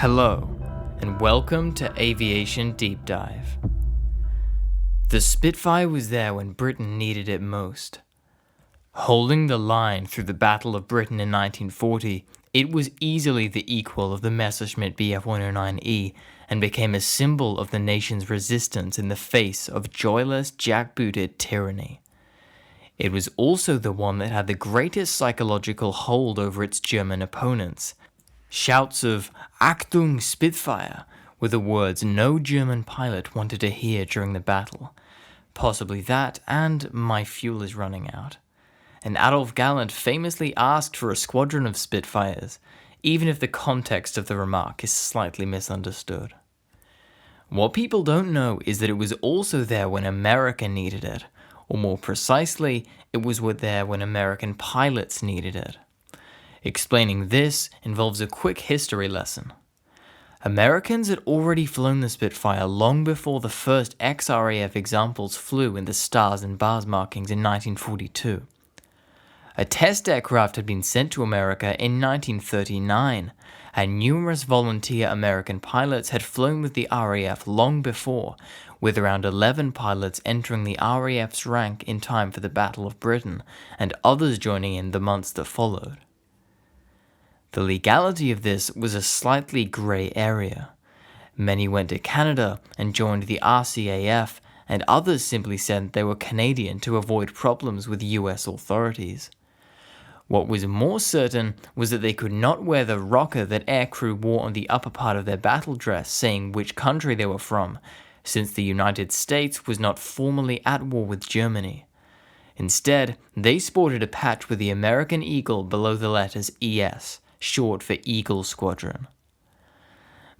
Hello, and welcome to Aviation Deep Dive. The Spitfire was there when Britain needed it most. Holding the line through the Battle of Britain in 1940, it was easily the equal of the Messerschmitt Bf-109E and became a symbol of the nation's resistance in the face of joyless, jackbooted tyranny. It was also the one that had the greatest psychological hold over its German opponents. Shouts of "Achtung Spitfire" were the words no German pilot wanted to hear during the battle. Possibly that and "my fuel is running out." And Adolf Galland famously asked for a squadron of Spitfires, even if the context of the remark is slightly misunderstood. What people don't know is that it was also there when America needed it, or more precisely, it was there when American pilots needed it. Explaining this involves a quick history lesson. Americans had already flown the Spitfire long before the first ex-RAF examples flew in the stars and bars markings in 1942. A test aircraft had been sent to America in 1939, and numerous volunteer American pilots had flown with the RAF long before, with around 11 pilots entering the RAF's rank in time for the Battle of Britain, and others joining in the months that followed. The legality of this was a slightly grey area. Many went to Canada and joined the RCAF, and others simply said they were Canadian to avoid problems with US authorities. What was more certain was that they could not wear the rocker that aircrew wore on the upper part of their battle dress saying which country they were from, since the United States was not formally at war with Germany. Instead, they sported a patch with the American eagle below the letters ES, short for Eagle Squadron.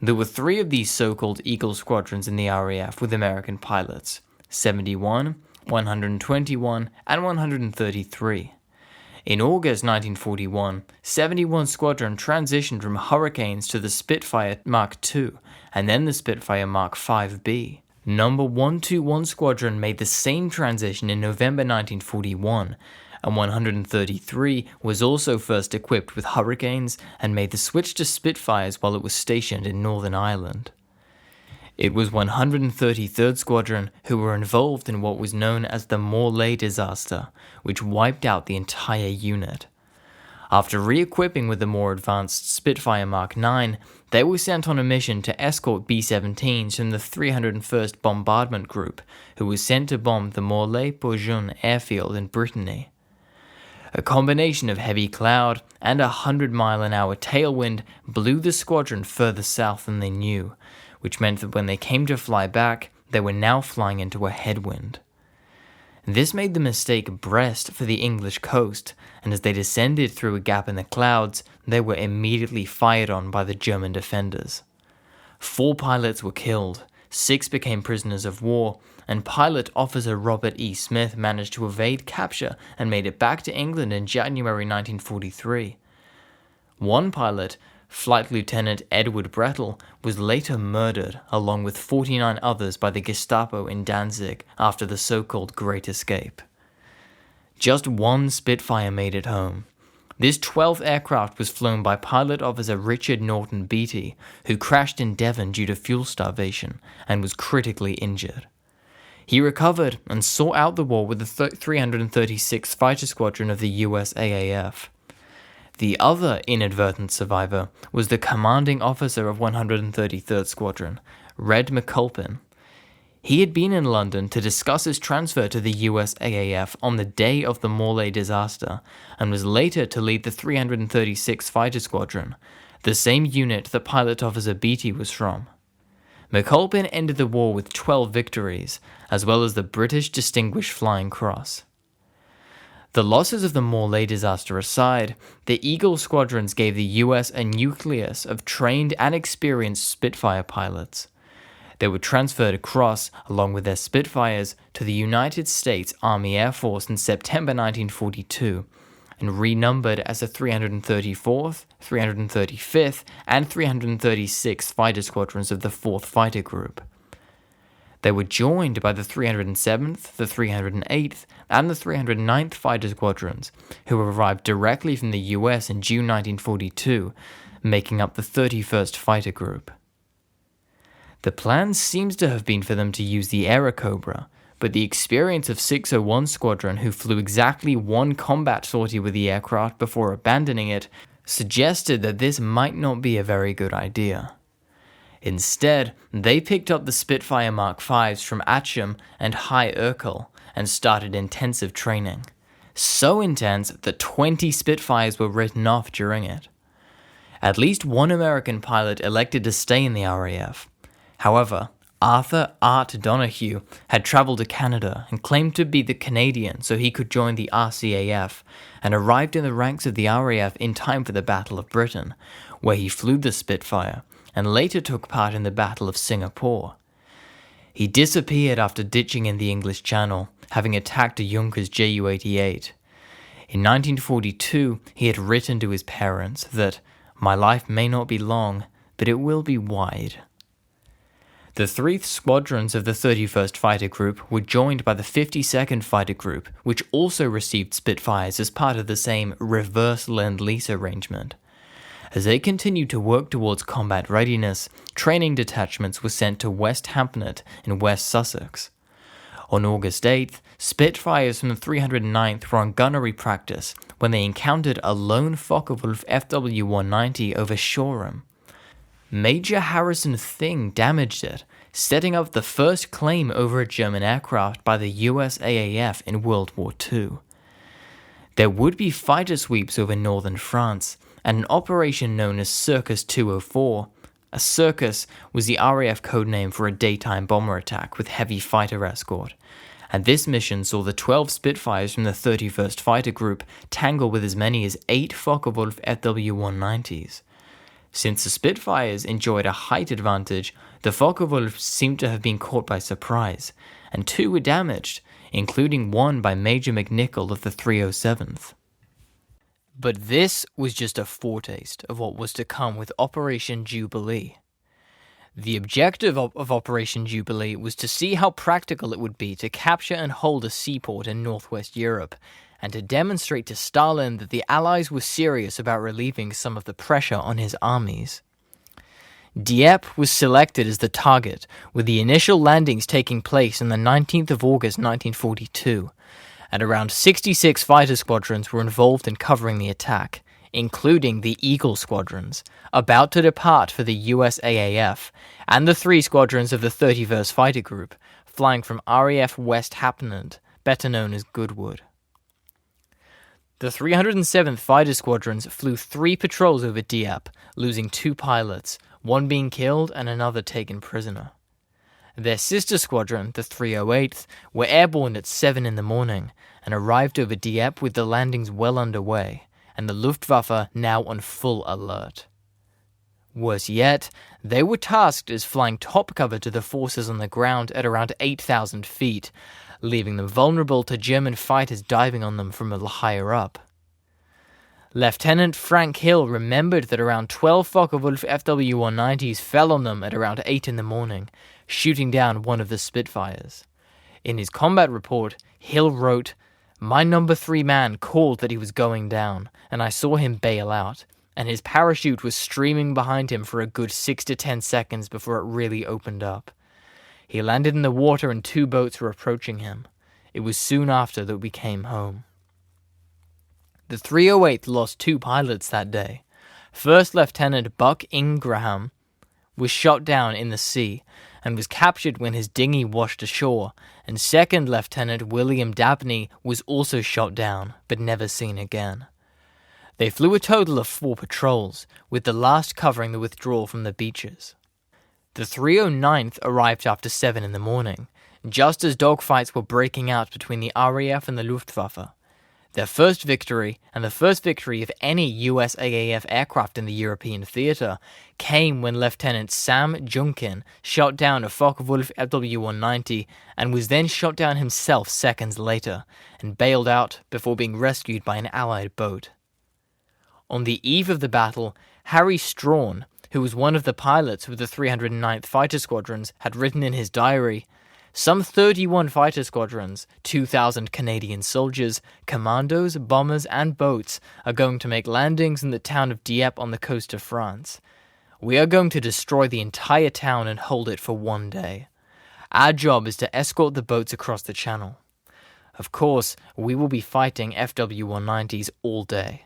There were 3 of these so-called Eagle Squadrons in the RAF with American pilots: 71, 121, and 133. In August 1941, 71 Squadron transitioned from Hurricanes to the Spitfire Mark II, and then the Spitfire Mark 5B. Number 121 Squadron made the same transition in November 1941, and 133 was also first equipped with Hurricanes and made the switch to Spitfires while it was stationed in Northern Ireland. It was 133rd Squadron who were involved in what was known as the Morlaix disaster, which wiped out the entire unit. After re-equipping with the more advanced Spitfire Mark IX, they were sent on a mission to escort B-17s from the 301st Bombardment Group, who was sent to bomb the Morlaix-Bourgogne airfield in Brittany. A combination of heavy cloud and a 100-mile-an-hour tailwind blew the squadron further south than they knew, which meant that when they came to fly back, they were now flying into a headwind. This made the mistake Brest for the English coast, and as they descended through a gap in the clouds, they were immediately fired on by the German defenders. 4 pilots were killed, 6 became prisoners of war, and pilot officer Robert E. Smith managed to evade capture and made it back to England in January 1943. One pilot, Flight Lieutenant Edward Brettel, was later murdered along with 49 others by the Gestapo in Danzig after the so-called Great Escape. Just 1 Spitfire made it home. This 12th aircraft was flown by pilot officer Richard Norton Beatty, who crashed in Devon due to fuel starvation and was critically injured. He recovered and saw out the war with the 336th Fighter Squadron of the US AAF. The other inadvertent survivor was the commanding officer of 133rd Squadron, Red McAlpin. He had been in London to discuss his transfer to the US AAF on the day of the Morlaix disaster, and was later to lead the 336th Fighter Squadron, the same unit that pilot officer Beatty was from. McAlpin ended the war with 12 victories, as well as the British Distinguished Flying Cross. The losses of the Morlaix disaster aside, the Eagle Squadrons gave the US a nucleus of trained and experienced Spitfire pilots. They were transferred across, along with their Spitfires, to the United States Army Air Force in September 1942, and renumbered as the 334th, 335th, and 336th Fighter Squadrons of the 4th Fighter Group. They were joined by the 307th, the 308th, and the 309th Fighter Squadrons, who arrived directly from the US in June 1942, making up the 31st Fighter Group. The plan seems to have been for them to use the Airacobra, but the experience of 601 Squadron, who flew exactly one combat sortie with the aircraft before abandoning it, suggested that this might not be a very good idea. Instead, they picked up the Spitfire Mark Vs from Atcham and High Urkel and started intensive training. So intense that 20 Spitfires were written off during it. At least one American pilot elected to stay in the RAF. However, Arthur Art Donahue had traveled to Canada and claimed to be the Canadian so he could join the RCAF, and arrived in the ranks of the RAF in time for the Battle of Britain, where he flew the Spitfire and later took part in the Battle of Singapore. He disappeared after ditching in the English Channel, having attacked a Junkers Ju-88. In 1942, he had written to his parents that, "My life may not be long, but it will be wide." The 3 squadrons of the 31st Fighter Group were joined by the 52nd Fighter Group, which also received Spitfires as part of the same reverse Lend-Lease arrangement. As they continued to work towards combat readiness, training detachments were sent to West Hampnet in West Sussex. On August 8th, Spitfires from the 309th were on gunnery practice when they encountered a lone Focke-Wulf FW-190 over Shoreham. Major Harrison Thing damaged it, setting up the first claim over a German aircraft by the USAAF in World War II. There would be fighter sweeps over northern France, and an operation known as Circus 204. A circus was the RAF codename for a daytime bomber attack with heavy fighter escort, and this mission saw the 12 Spitfires from the 31st Fighter Group tangle with as many as 8 Focke-Wulf FW-190s. Since the Spitfires enjoyed a height advantage, the Focke-Wulfs seemed to have been caught by surprise, and 2 were damaged, including one by Major McNichol of the 307th. But this was just a foretaste of what was to come with Operation Jubilee. The objective of Operation Jubilee was to see how practical it would be to capture and hold a seaport in northwest Europe, and to demonstrate to Stalin that the Allies were serious about relieving some of the pressure on his armies. Dieppe was selected as the target, with the initial landings taking place on the 19th of August 1942, and around 66 fighter squadrons were involved in covering the attack, including the Eagle squadrons, about to depart for the USAAF, and the 3 squadrons of the 31st Fighter Group, flying from RAF West Hampnet, better known as Goodwood. The 307th Fighter Squadrons flew 3 patrols over Dieppe, losing 2 pilots, one being killed and another taken prisoner. Their sister squadron, the 308th, were airborne at 7 in the morning and arrived over Dieppe with the landings well underway, and the Luftwaffe now on full alert. Worse yet, they were tasked as flying top cover to the forces on the ground at around 8,000 feet, leaving them vulnerable to German fighters diving on them from a higher up. Lieutenant Frank Hill remembered that around 12 Focke-Wulf FW-190s fell on them at around 8 in the morning, shooting down one of the Spitfires. In his combat report, Hill wrote, "My number 3 man called that he was going down, and I saw him bail out, and his parachute was streaming behind him for a good 6 to 10 seconds before it really opened up. He landed in the water and 2 boats were approaching him. It was soon after that we came home." The 308th lost 2 pilots that day. First Lieutenant Buck Ingraham was shot down in the sea and was captured when his dinghy washed ashore, and Second Lieutenant William Dabney was also shot down, but never seen again. They flew a total of 4 patrols, with the last covering the withdrawal from the beaches. The 309th arrived after 7 in the morning, just as dogfights were breaking out between the RAF and the Luftwaffe. Their first victory, and the first victory of any USAAF aircraft in the European theatre, came when Lieutenant Sam Junkin shot down a Focke-Wulf FW-190 and was then shot down himself seconds later, and bailed out before being rescued by an Allied boat. On the eve of the battle, Harry Strawn, who was one of the pilots with the 309th Fighter Squadrons, had written in his diary, Some 31 fighter squadrons, 2,000 Canadian soldiers, commandos, bombers, and boats are going to make landings in the town of Dieppe on the coast of France. We are going to destroy the entire town and hold it for one day. Our job is to escort the boats across the channel. Of course, we will be fighting FW-190s all day.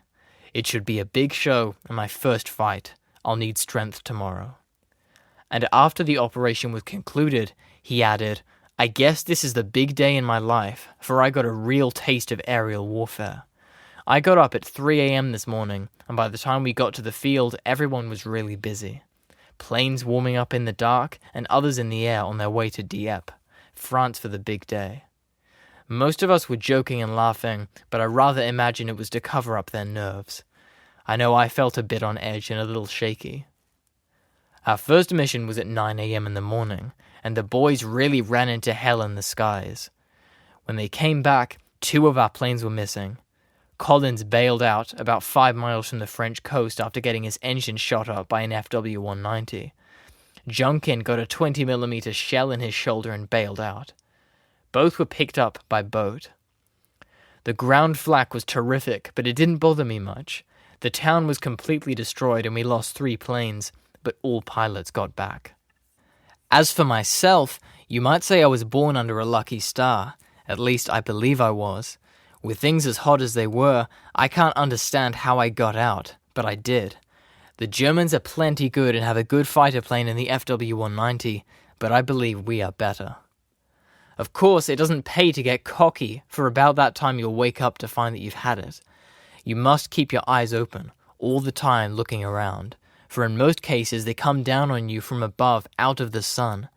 It should be a big show and my first fight. I'll need strength tomorrow. And after the operation was concluded, he added, I guess this is the big day in my life, for I got a real taste of aerial warfare. I got up at 3 a.m. this morning, and by the time we got to the field, everyone was really busy. Planes warming up in the dark, and others in the air on their way to Dieppe, France for the big day. Most of us were joking and laughing, but I rather imagine it was to cover up their nerves. I know I felt a bit on edge and a little shaky. Our first mission was at 9 a.m. in the morning, and the boys really ran into hell in the skies. When they came back, 2 of our planes were missing. Collins bailed out about 5 miles from the French coast after getting his engine shot up by an FW-190. Junkin got a 20mm shell in his shoulder and bailed out. Both were picked up by boat. The ground flak was terrific, but it didn't bother me much. The town was completely destroyed and we lost 3 planes, but all pilots got back. As for myself, you might say I was born under a lucky star. At least I believe I was. With things as hot as they were, I can't understand how I got out, but I did. The Germans are plenty good and have a good fighter plane in the FW-190, but I believe we are better. Of course, it doesn't pay to get cocky, for about that time you'll wake up to find that you've had it. You must keep your eyes open, all the time looking around, for in most cases they come down on you from above, out of the sun.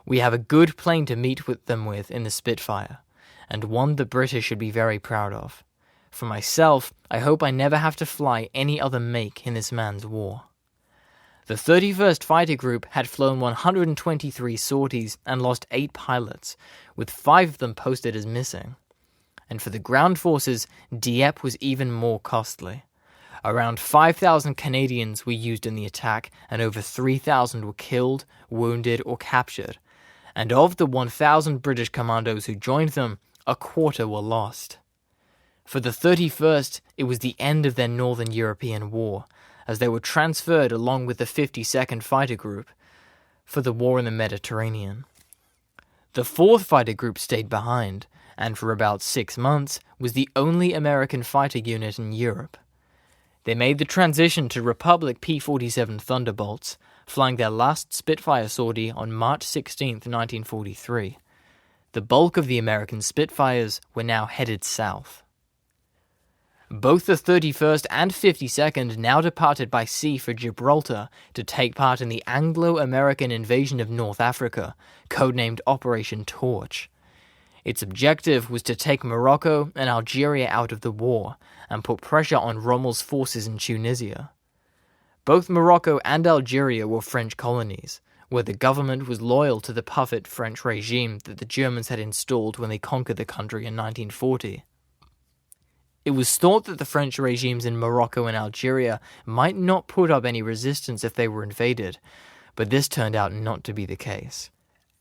We have a good plane to meet with them with in the Spitfire, and one the British should be very proud of. For myself, I hope I never have to fly any other make in this man's war. The 31st Fighter Group had flown 123 sorties and lost 8 pilots, with 5 of them posted as missing. And for the ground forces, Dieppe was even more costly. Around 5,000 Canadians were used in the attack, and over 3,000 were killed, wounded, or captured. And of the 1,000 British commandos who joined them, a quarter were lost. For the 31st, it was the end of their Northern European War, as they were transferred along with the 52nd Fighter Group for the war in the Mediterranean. The 4th Fighter Group stayed behind, and for about 6 months was the only American fighter unit in Europe. They made the transition to Republic P-47 Thunderbolts, flying their last Spitfire sortie on March 16, 1943. The bulk of the American Spitfires were now headed south. Both the 31st and 52nd now departed by sea for Gibraltar to take part in the Anglo-American invasion of North Africa, codenamed Operation Torch. Its objective was to take Morocco and Algeria out of the war and put pressure on Rommel's forces in Tunisia. Both Morocco and Algeria were French colonies, where the government was loyal to the puppet French regime that the Germans had installed when they conquered the country in 1940. It was thought that the French regimes in Morocco and Algeria might not put up any resistance if they were invaded, but this turned out not to be the case.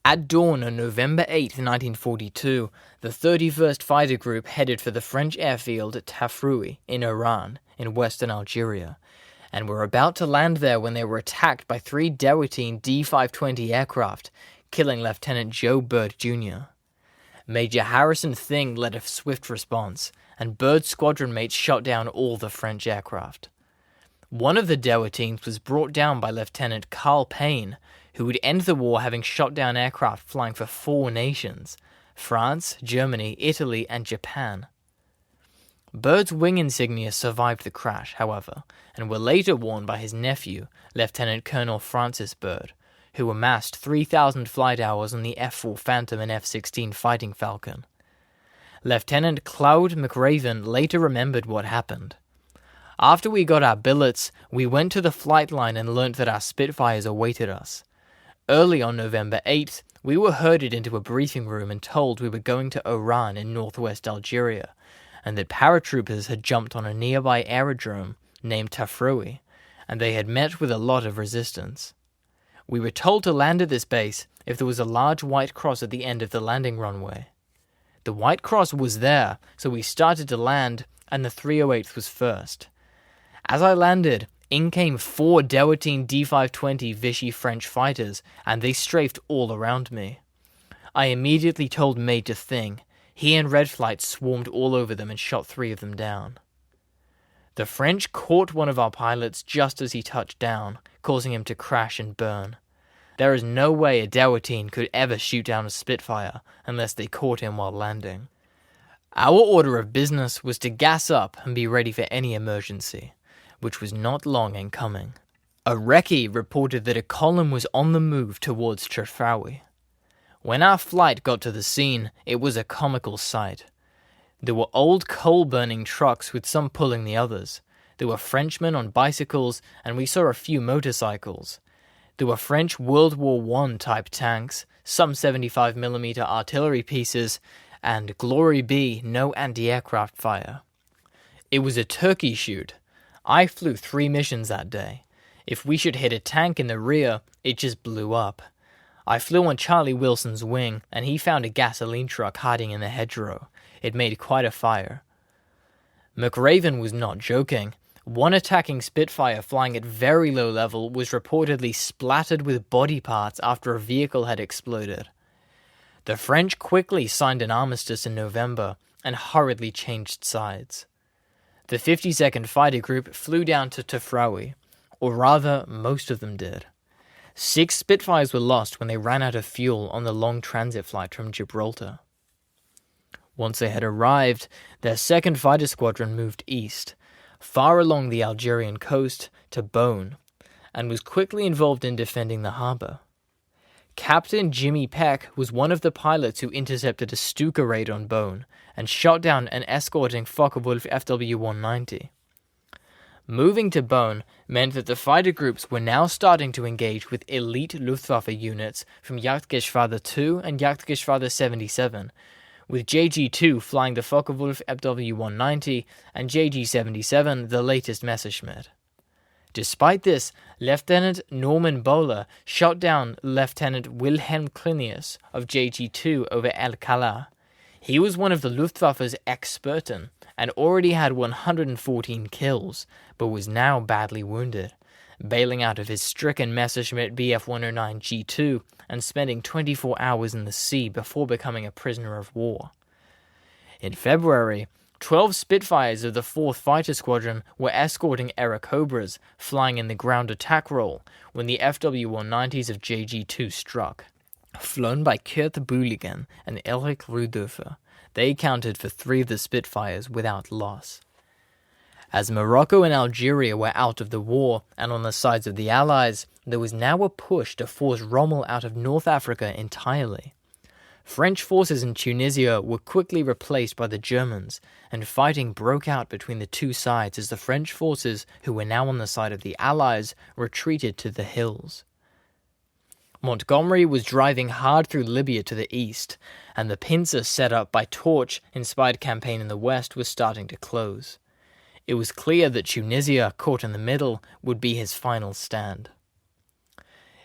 At dawn on November 8, 1942, the 31st Fighter Group headed for the French airfield at Tafroui in Oran, in western Algeria, and were about to land there when they were attacked by 3 Dewatine D-520 aircraft, killing Lieutenant Joe Byrd Jr. Major Harrison Thing led a swift response, and Byrd's squadron mates shot down all the French aircraft. One of the Dewatines was brought down by Lieutenant Carl Payne, who would end the war having shot down aircraft flying for 4 nations: France, Germany, Italy, and Japan. Byrd's wing insignia survived the crash, however, and were later worn by his nephew, Lieutenant Colonel Francis Byrd, who amassed 3,000 flight hours on the F-4 Phantom and F-16 Fighting Falcon. Lieutenant Claude McRaven later remembered what happened. After we got our billets, we went to the flight line and learnt that our Spitfires awaited us. Early on November 8th, we were herded into a briefing room and told we were going to Oran in northwest Algeria, and that paratroopers had jumped on a nearby aerodrome named Tafroui, and they had met with a lot of resistance. We were told to land at this base if there was a large white cross at the end of the landing runway. The white cross was there, so we started to land, and the 308th was first. As I landed, in came 4 Dewatin D520 Vichy French fighters, and they strafed all around me. I immediately told Mate to thing. He and Red Flight swarmed all over them and shot 3 of them down. The French caught one of our pilots just as he touched down, causing him to crash and burn. There is no way a Dewatin could ever shoot down a Spitfire unless they caught him while landing. Our order of business was to gas up and be ready for any emergency, which was not long in coming. A recce reported that a column was on the move towards Trafraoui. When our flight got to the scene, it was a comical sight. There were old coal-burning trucks with some pulling the others. There were Frenchmen on bicycles, and we saw a few motorcycles. There were French World War I type tanks, some 75mm artillery pieces, and glory be, no anti-aircraft fire. It was a turkey shoot. I flew 3 missions that day. If we should hit a tank in the rear, it just blew up. I flew on Charlie Wilson's wing, and he found a gasoline truck hiding in the hedgerow. It made quite a fire. McRaven was not joking. One attacking Spitfire flying at very low level was reportedly splattered with body parts after a vehicle had exploded. The French quickly signed an armistice in November and hurriedly changed sides. The 52nd Fighter Group flew down to Trafraoui, or rather, most of them did. 6 Spitfires were lost when they ran out of fuel on the long transit flight from Gibraltar. Once they had arrived, their 2nd Fighter Squadron moved east, far along the Algerian coast to Beaune, and was quickly involved in defending the harbour. Captain Jimmy Peck was one of the pilots who intercepted a Stuka raid on Beaune and shot down an escorting Focke-Wulf FW-190. Moving to Beaune meant that the fighter groups were now starting to engage with elite Luftwaffe units from Jagdgeschwader 2 and Jagdgeschwader 77, with JG-2 flying the Focke-Wulf FW-190 and JG-77 the latest Messerschmitt. Despite this, Lieutenant Norman Bowler shot down Lieutenant Wilhelm Klinius of JG-2 over El Kala. He was one of the Luftwaffe's Experten and already had 114 kills, but was now badly wounded, bailing out of his stricken Messerschmitt Bf-109 G2 and spending 24 hours in the sea before becoming a prisoner of war. In February, 12 Spitfires of the 4th Fighter Squadron were escorting Airacobras, flying in the ground attack role, when the FW-190s of JG-2 struck. Flown by Kurt Bühligen and Erich Rudhofer, they accounted for 3 of the Spitfires without loss. As Morocco and Algeria were out of the war and on the sides of the Allies, there was now a push to force Rommel out of North Africa entirely. French forces in Tunisia were quickly replaced by the Germans, and fighting broke out between the two sides as the French forces, who were now on the side of the Allies, retreated to the hills. Montgomery was driving hard through Libya to the east, and the pincer set up by Torch-inspired campaign in the west was starting to close. It was clear that Tunisia, caught in the middle, would be his final stand.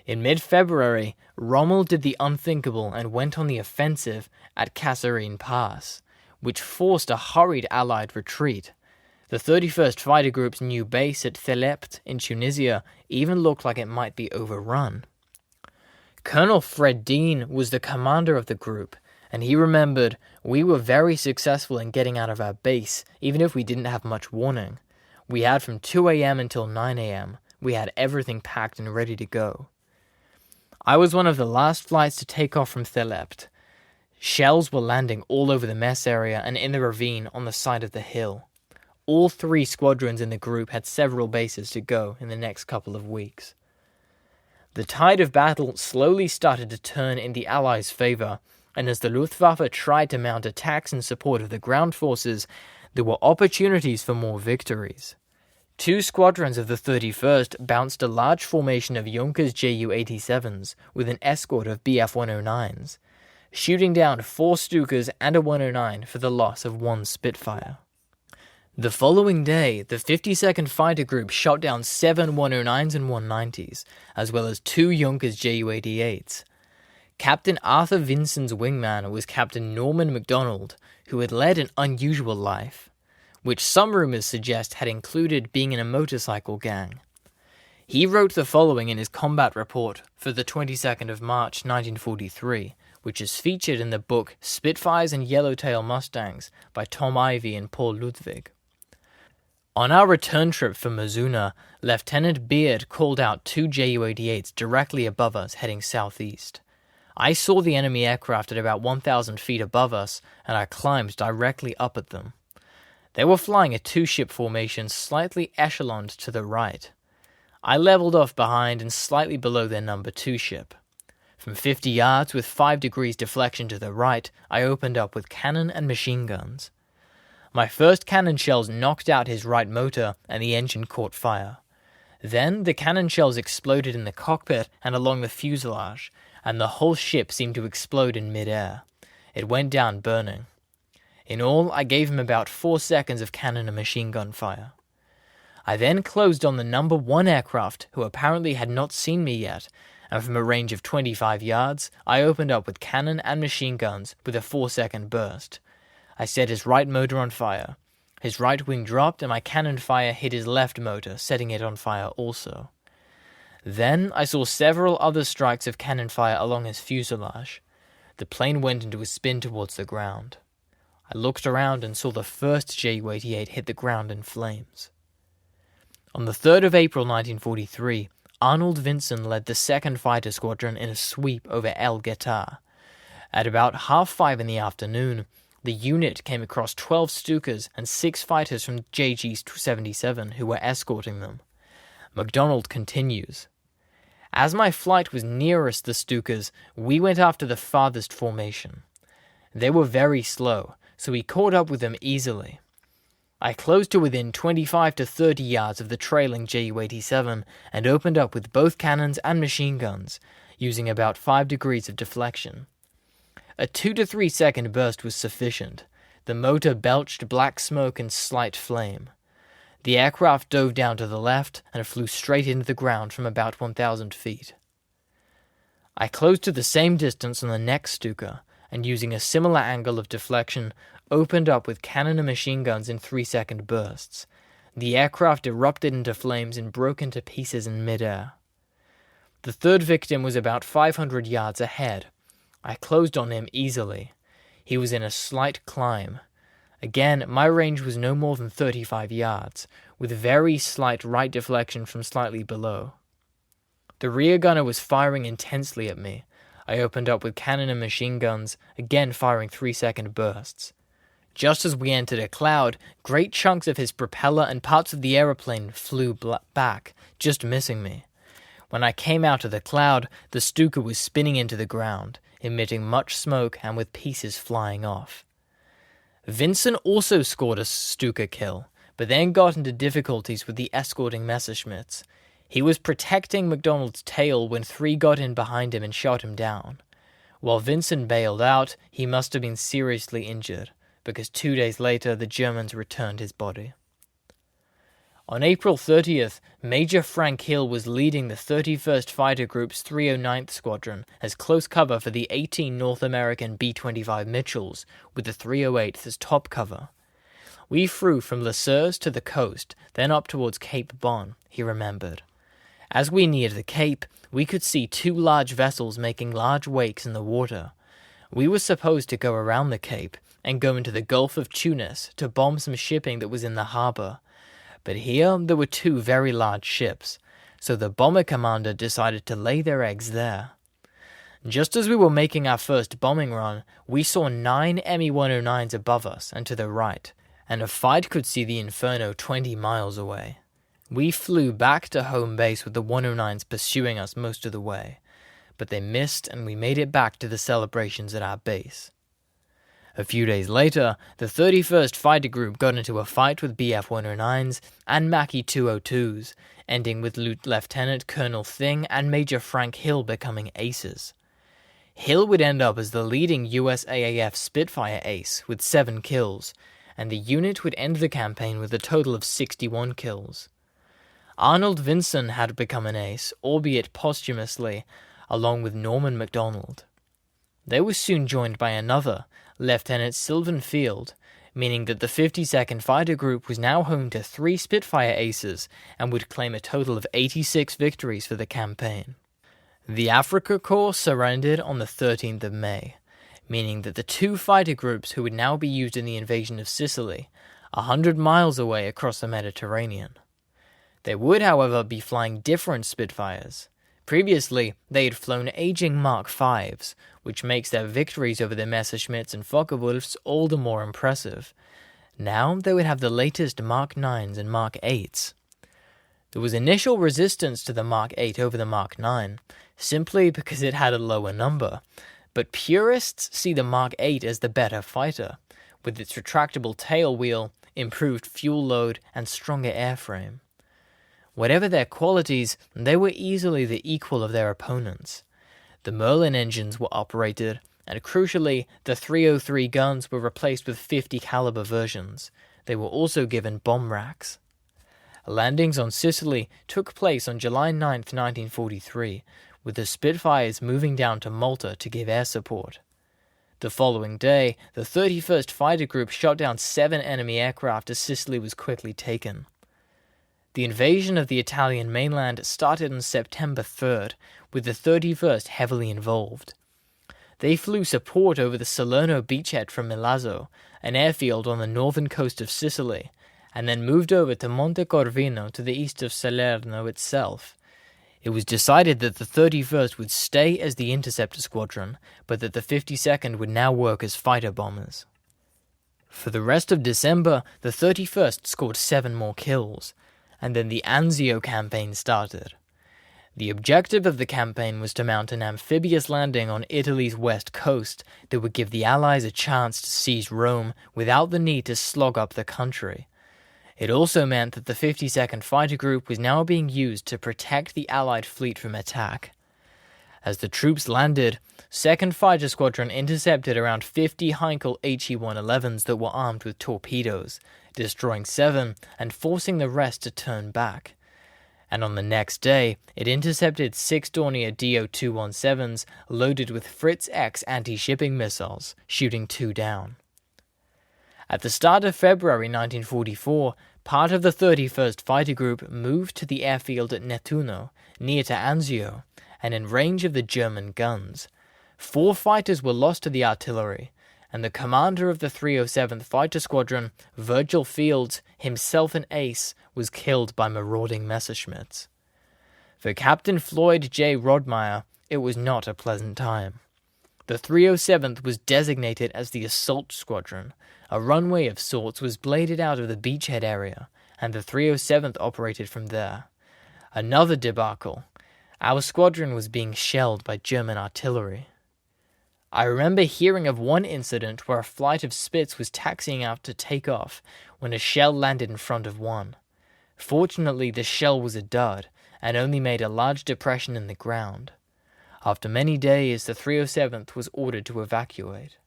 In mid-February, Rommel did the unthinkable and went on the offensive at Kasserine Pass, which forced a hurried Allied retreat. The 31st Fighter Group's new base at Thelept in Tunisia even looked like it might be overrun. Colonel Fred Dean was the commander of the group, and he remembered, "We were very successful in getting out of our base, even if we didn't have much warning. We had from 2 a.m. until 9 a.m. We had everything packed and ready to go." I was one of the last flights to take off from Thelept. Shells were landing all over the mess area and in the ravine on the side of the hill. All 3 squadrons in the group had several bases to go in the next couple of weeks. The tide of battle slowly started to turn in the Allies' favor, and as the Luftwaffe tried to mount attacks in support of the ground forces, there were opportunities for more victories. 2 squadrons of the 31st bounced a large formation of Junkers Ju-87s with an escort of Bf-109s, shooting down 4 Stukas and a 109 for the loss of 1 Spitfire. The following day, the 52nd Fighter Group shot down 7 109s and 190s, as well as 2 Junkers Ju-88s. Captain Arthur Vinson's wingman was Captain Norman MacDonald, who had led an unusual life, which some rumors suggest had included being in a motorcycle gang. He wrote the following in his combat report for the 22nd of March 1943, which is featured in the book Spitfires and Yellowtail Mustangs by Tom Ivey and Paul Ludwig. On our return trip from Mizuna, Lieutenant Beard called out 2 Ju-88s directly above us heading southeast. I saw the enemy aircraft at about 1,000 feet above us, and I climbed directly up at them. They were flying a 2-ship formation slightly echeloned to the right. I leveled off behind and slightly below their number 2 ship. From 50 yards with 5 degrees deflection to the right, I opened up with cannon and machine guns. My first cannon shells knocked out his right motor and the engine caught fire. Then the cannon shells exploded in the cockpit and along the fuselage, and the whole ship seemed to explode in mid-air. It went down burning. In all, I gave him about 4 seconds of cannon and machine gun fire. I then closed on the number 1 aircraft, who apparently had not seen me yet, and from a range of 25 yards, I opened up with cannon and machine guns with a 4-second burst. I set his right motor on fire. His right wing dropped and my cannon fire hit his left motor, setting it on fire also. Then I saw several other strikes of cannon fire along his fuselage. The plane went into a spin towards the ground. I looked around and saw the first Ju-88 hit the ground in flames. On the 3rd of April 1943, Arnold Vinson led the 2nd Fighter Squadron in a sweep over El Guetar. At about 5:30 in the afternoon, the unit came across 12 Stukas and 6 fighters from JG-77 who were escorting them. MacDonald continues, "As my flight was nearest the Stukas, we went after the farthest formation. They were very slow, so we caught up with them easily. I closed to within 25 to 30 yards of the trailing Ju-87 and opened up with both cannons and machine guns, using about 5 degrees of deflection. A 2 to 3 second burst was sufficient. The motor belched black smoke and slight flame. The aircraft dove down to the left and flew straight into the ground from about 1,000 feet. I closed to the same distance on the next Stuka, and using a similar angle of deflection, opened up with cannon and machine guns in 3-second bursts. The aircraft erupted into flames and broke into pieces in midair. The third victim was about 500 yards ahead. I closed on him easily. He was in a slight climb. Again, my range was no more than 35 yards, with very slight right deflection from slightly below. The rear gunner was firing intensely at me. I opened up with cannon and machine guns, again firing 3-second bursts. Just as we entered a cloud, great chunks of his propeller and parts of the aeroplane flew back, just missing me. When I came out of the cloud, the Stuka was spinning into the ground, emitting much smoke and with pieces flying off. Vinson also scored a Stuka kill, but then got into difficulties with the escorting Messerschmitts. He was protecting MacDonald's tail when 3 got in behind him and shot him down. While Vinson bailed out, he must have been seriously injured, because 2 days later the Germans returned his body. On April 30th, Major Frank Hill was leading the 31st Fighter Group's 309th Squadron as close cover for the 18 North American B-25 Mitchells, with the 308th as top cover. We flew from Les Surs to the coast, then up towards Cape Bon, he remembered. As we neared the Cape, we could see 2 large vessels making large wakes in the water. We were supposed to go around the Cape and go into the Gulf of Tunis to bomb some shipping that was in the harbor. But here there were 2 very large ships, so the bomber commander decided to lay their eggs there. Just as we were making our first bombing run, we saw 9 Me-109s above us and to the right, and a fight could see the inferno 20 miles away. We flew back to home base with the 109s pursuing us most of the way, but they missed and we made it back to the celebrations at our base. A few days later, the 31st Fighter Group got into a fight with Bf-109s and Macchi 202s, ending with Lieutenant Colonel Thing and Major Frank Hill becoming aces. Hill would end up as the leading USAAF Spitfire ace with 7 kills, and the unit would end the campaign with a total of 61 kills. Arnold Vinson had become an ace, albeit posthumously, along with Norman MacDonald. They were soon joined by another, Lieutenant Sylvan Field, meaning that the 52nd Fighter Group was now home to 3 Spitfire aces and would claim a total of 86 victories for the campaign. The Africa Corps surrendered on the 13th of May, meaning that the 2 fighter groups who would now be used in the invasion of Sicily, 100 miles away across the Mediterranean. They would, however, be flying different Spitfires. Previously, they had flown aging Mark Vs, which makes their victories over the Messerschmitts and Focke-Wulfs all the more impressive. Now they would have the latest Mark 9s and Mark 8s. There was initial resistance to the Mark 8 over the Mark 9, simply because it had a lower number, but purists see the Mark 8 as the better fighter, with its retractable tail wheel, improved fuel load, and stronger airframe. Whatever their qualities, they were easily the equal of their opponents. The Merlin engines were operated, and crucially, the 303 guns were replaced with 50 caliber versions. They were also given bomb racks. Landings on Sicily took place on July 9, 1943, with the Spitfires moving down to Malta to give air support. The following day, the 31st Fighter Group shot down 7 enemy aircraft as Sicily was quickly taken. The invasion of the Italian mainland started on September 3rd, with the 31st heavily involved. They flew support over the Salerno beachhead from Milazzo, an airfield on the northern coast of Sicily, and then moved over to Monte Corvino to the east of Salerno itself. It was decided that the 31st would stay as the interceptor squadron, but that the 52nd would now work as fighter bombers. For the rest of December, the 31st scored 7 more kills, and then the Anzio campaign started. The objective of the campaign was to mount an amphibious landing on Italy's west coast that would give the Allies a chance to seize Rome without the need to slog up the country. It also meant that the 52nd Fighter Group was now being used to protect the Allied fleet from attack. As the troops landed, 2nd Fighter Squadron intercepted around 50 Heinkel HE-111s that were armed with torpedoes, destroying 7 and forcing the rest to turn back. And on the next day, it intercepted 6 Dornier Do-217s loaded with Fritz X anti-shipping missiles, shooting 2 down. At the start of February 1944, part of the 31st Fighter Group moved to the airfield at Nettuno, near to Anzio, and in range of the German guns. 4 fighters were lost to the artillery, and the commander of the 307th Fighter Squadron, Virgil Fields, himself an ace, was killed by marauding Messerschmitts. For Captain Floyd J. Rodmeyer, it was not a pleasant time. The 307th was designated as the Assault Squadron. A runway of sorts was bladed out of the beachhead area, and the 307th operated from there. Another debacle. Our squadron was being shelled by German artillery. I remember hearing of one incident where a flight of Spits was taxiing out to take off when a shell landed in front of one. Fortunately, the shell was a dud and only made a large depression in the ground. After many days, the 307th was ordered to evacuate.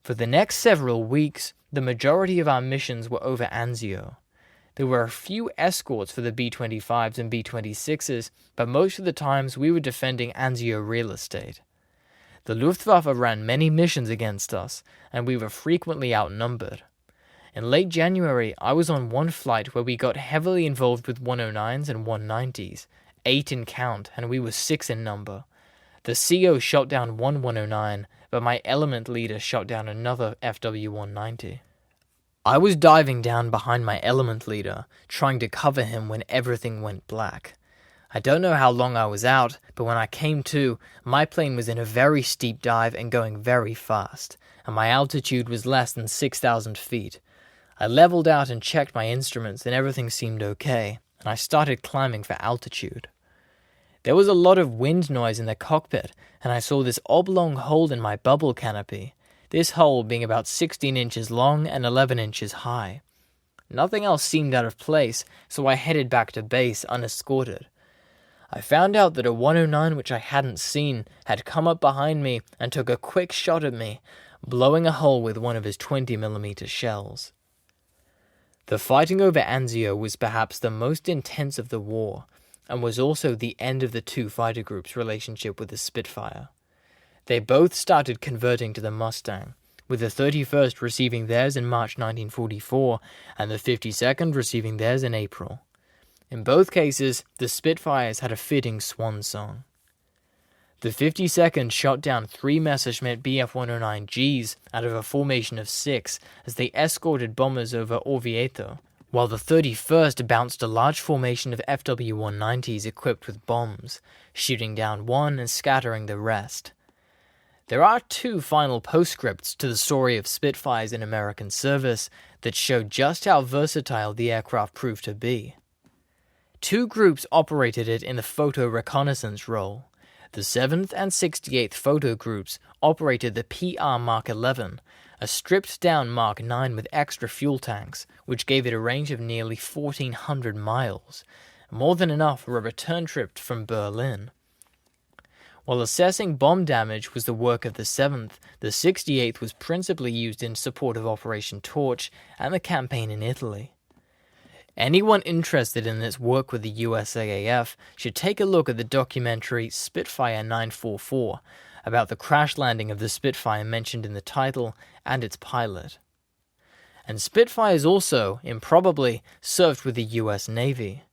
For the next several weeks, the majority of our missions were over Anzio. There were a few escorts for the B-25s and B-26s, but most of the times we were defending Anzio real estate. The Luftwaffe ran many missions against us, and we were frequently outnumbered. In late January, I was on one flight where we got heavily involved with 109s and 190s, 8 in count, and we were 6 in number. The CO shot down one 109, but my element leader shot down another FW-190. I was diving down behind my element leader, trying to cover him when everything went black. I don't know how long I was out, but when I came to, my plane was in a very steep dive and going very fast, and my altitude was less than 6,000 feet. I leveled out and checked my instruments, and everything seemed okay, and I started climbing for altitude. There was a lot of wind noise in the cockpit, and I saw this oblong hole in my bubble canopy, this hole being about 16 inches long and 11 inches high. Nothing else seemed out of place, so I headed back to base unescorted. I found out that a 109 which I hadn't seen had come up behind me and took a quick shot at me, blowing a hole with one of his 20mm shells. The fighting over Anzio was perhaps the most intense of the war, and was also the end of the two fighter groups' relationship with the Spitfire. They both started converting to the Mustang, with the 31st receiving theirs in March 1944, and the 52nd receiving theirs in April. In both cases, the Spitfires had a fitting swan song. The 52nd shot down 3 Messerschmitt Bf-109Gs out of a formation of 6 as they escorted bombers over Orvieto, while the 31st bounced a large formation of FW-190s equipped with bombs, shooting down one and scattering the rest. There are 2 final postscripts to the story of Spitfires in American service that show just how versatile the aircraft proved to be. 2 groups operated it in the photo reconnaissance role. The 7th and 68th photo groups operated the PR Mark 11, a stripped-down Mark 9 with extra fuel tanks, which gave it a range of nearly 1,400 miles, more than enough for a return trip from Berlin. While assessing bomb damage was the work of the 7th, the 68th was principally used in support of Operation Torch and the campaign in Italy. Anyone interested in its work with the USAAF should take a look at the documentary Spitfire 944 about the crash landing of the Spitfire mentioned in the title and its pilot. And Spitfires also, improbably, served with the US Navy.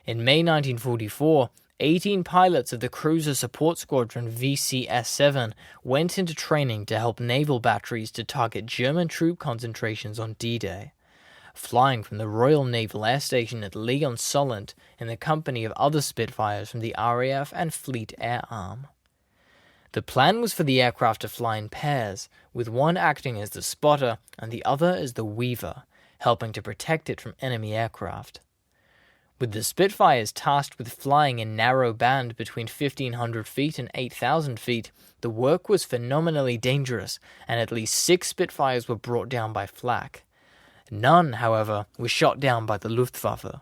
In May 1944, 18 pilots of the Cruiser Support Squadron VCS-7 went into training to help naval batteries to target German troop concentrations on D-Day, flying from the Royal Naval Air Station at Lyon-Solent in the company of other Spitfires from the RAF and Fleet Air Arm. The plan was for the aircraft to fly in pairs, with one acting as the spotter and the other as the weaver, helping to protect it from enemy aircraft. With the Spitfires tasked with flying in narrow band between 1,500 feet and 8,000 feet, the work was phenomenally dangerous, and at least 6 Spitfires were brought down by flak. None, however, was shot down by the Luftwaffe.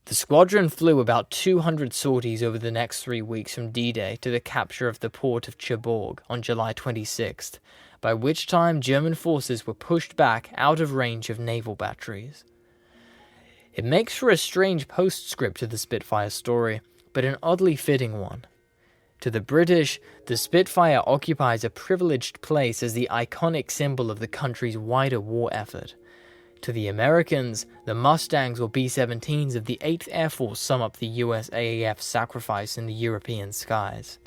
The squadron flew about 200 sorties over the next 3 weeks from D-Day to the capture of the port of Cherbourg on July 26th, by which time German forces were pushed back out of range of naval batteries. It makes for a strange postscript to the Spitfire story, but an oddly fitting one. To the British, the Spitfire occupies a privileged place as the iconic symbol of the country's wider war effort. To the Americans, the Mustangs or B-17s of the 8th Air Force sum up the USAAF's sacrifice in the European skies.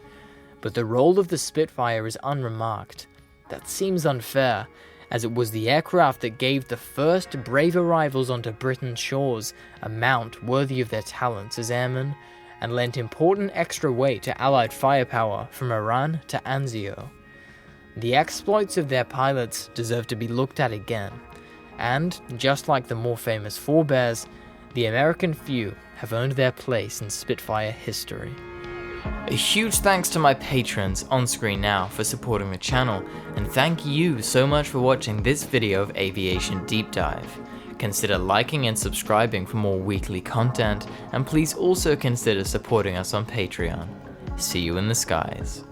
But the role of the Spitfire is unremarked. That seems unfair, as it was the aircraft that gave the first brave arrivals onto Britain's shores a mount worthy of their talents as airmen, and lent important extra weight to Allied firepower from Iran to Anzio. The exploits of their pilots deserve to be looked at again, and, just like the more famous forebears, the American few have earned their place in Spitfire history. A huge thanks to my patrons on screen now for supporting the channel, and thank you so much for watching this video of Aviation Deep Dive. Consider liking and subscribing for more weekly content, and please also consider supporting us on Patreon. See you in the skies.